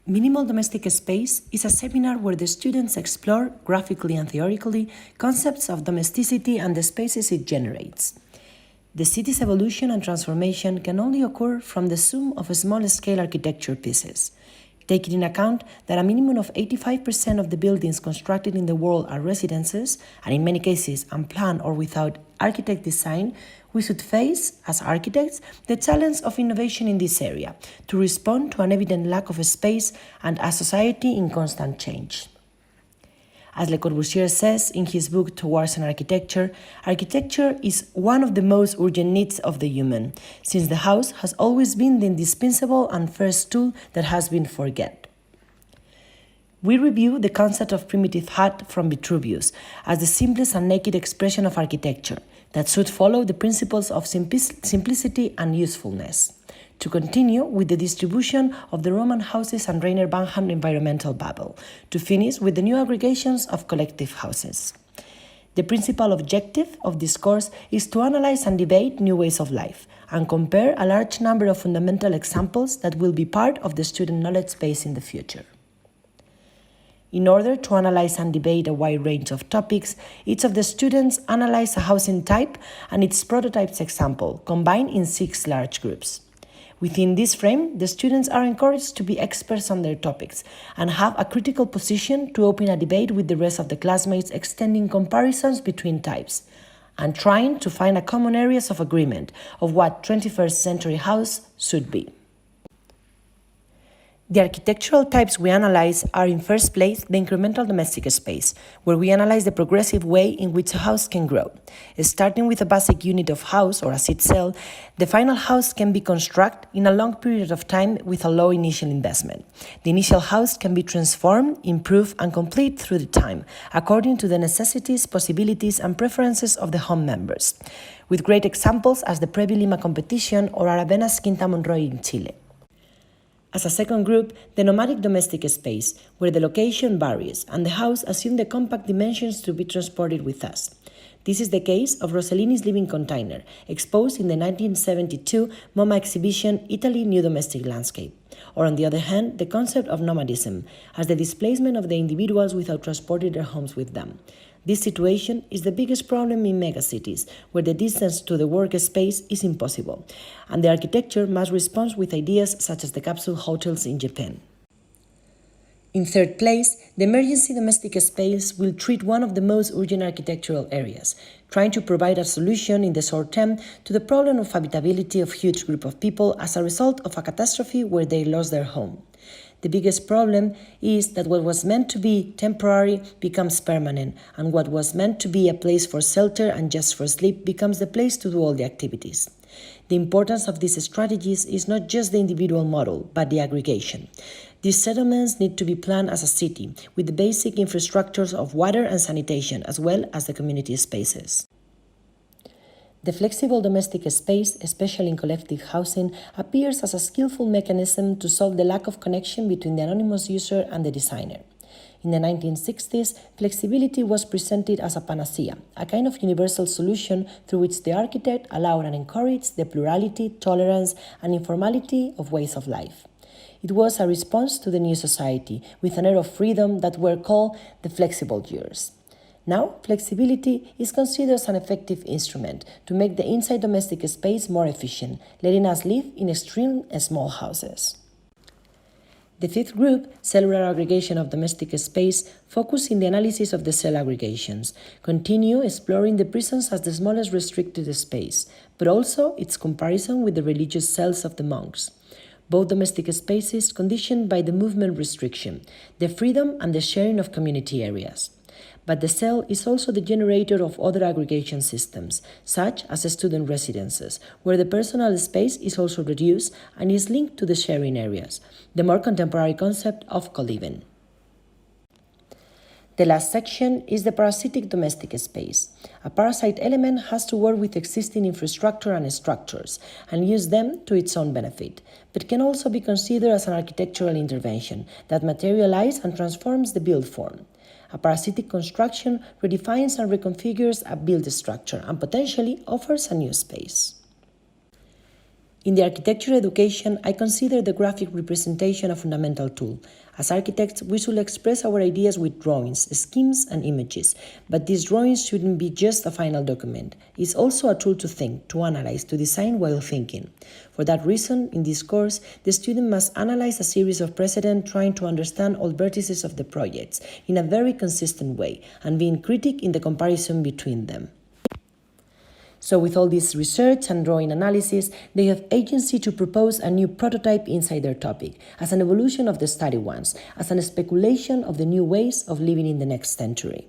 Minimal Domestic Space is a seminar where the students explore, graphically and theoretically, concepts of domesticity and the spaces it generates. The city's evolution and transformation can only occur from the sum of small-scale architecture pieces. Taking in account that a minimum of 85% of the buildings constructed in the world are residences, and in many cases unplanned or without architect design, we should face, as architects, the challenge of innovation in this area to respond to an evident lack of space and a society in constant change. As Le Corbusier says in his book Towards an Architecture, architecture is one of the most urgent needs of the human, since the house has always been the indispensable and first tool that has been forgotten. We review the concept of primitive hut from Vitruvius as the simplest and naked expression of architecture that should follow the principles of simplicity and usefulness. To continue with the distribution of the Roman houses and Rainer Banham environmental bubble, to finish with the new aggregations of collective houses. The principal objective of this course is to analyze and debate new ways of life and compare a large number of fundamental examples that will be part of the student knowledge base in the future. In order to analyze and debate a wide range of topics, each of the students analyze a housing type and its prototypes example, combined in 6 large groups. Within this frame, the students are encouraged to be experts on their topics and have a critical position to open a debate with the rest of the classmates, extending comparisons between types and trying to find a common areas of agreement of what 21st century house should be. The architectural types we analyze are in first place the incremental domestic space, where we analyze the progressive way in which a house can grow. Starting with a basic unit of house or a seed cell, the final house can be constructed in a long period of time with a low initial investment. The initial house can be transformed, improved, and complete through the time, according to the necessities, possibilities, and preferences of the home members, with great examples as the Preview Lima competition or Aravena's Quinta Monroy in Chile. As a second group, the nomadic domestic space, where the location varies and the house assumes the compact dimensions to be transported with us. This is the case of Rossellini's living container, exposed in the 1972 MoMA exhibition Italy New Domestic Landscape. Or on the other hand, the concept of nomadism, as the displacement of the individuals without transporting their homes with them. This situation is the biggest problem in megacities, where the distance to the workspace is impossible, and the architecture must respond with ideas such as the capsule hotels in Japan. In third place, the emergency domestic space will treat one of the most urgent architectural areas, trying to provide a solution in the short term to the problem of habitability of huge group of people as a result of a catastrophe where they lost their home. The biggest problem is that what was meant to be temporary becomes permanent, and what was meant to be a place for shelter and just for sleep becomes the place to do all the activities. The importance of these strategies is not just the individual model, but the aggregation. These settlements need to be planned as a city, with the basic infrastructures of water and sanitation, as well as the community spaces. The flexible domestic space, especially in collective housing, appears as a skillful mechanism to solve the lack of connection between the anonymous user and the designer. In the 1960s, flexibility was presented as a panacea, a kind of universal solution through which the architect allowed and encouraged the plurality, tolerance, and informality of ways of life. It was a response to the new society, with an air of freedom that were called the flexible years. Now, flexibility is considered as an effective instrument to make the inside domestic space more efficient, letting us live in extreme small houses. The fifth group, cellular aggregation of domestic space, focus in the analysis of the cell aggregations, continue exploring the prisons as the smallest restricted space, but also its comparison with the religious cells of the monks. Both domestic spaces conditioned by the movement restriction, the freedom and the sharing of community areas. But the cell is also the generator of other aggregation systems, such as student residences, where the personal space is also reduced and is linked to the sharing areas, the more contemporary concept of co-living. The last section is the parasitic domestic space. A parasite element has to work with existing infrastructure and structures and use them to its own benefit, but can also be considered as an architectural intervention that materializes and transforms the built form. A parasitic construction redefines and reconfigures a built structure and potentially offers a new space. In the architecture education, I consider the graphic representation a fundamental tool. As architects, we should express our ideas with drawings, schemes, and images, but these drawings shouldn't be just a final document. It's also a tool to think, to analyze, to design while thinking. For that reason, in this course, the student must analyze a series of precedents, trying to understand all vertices of the projects in a very consistent way, and being critic in the comparison between them. So with all this research and drawing analysis, they have agency to propose a new prototype inside their topic, as an evolution of the study ones, as a speculation of the new ways of living in the next century.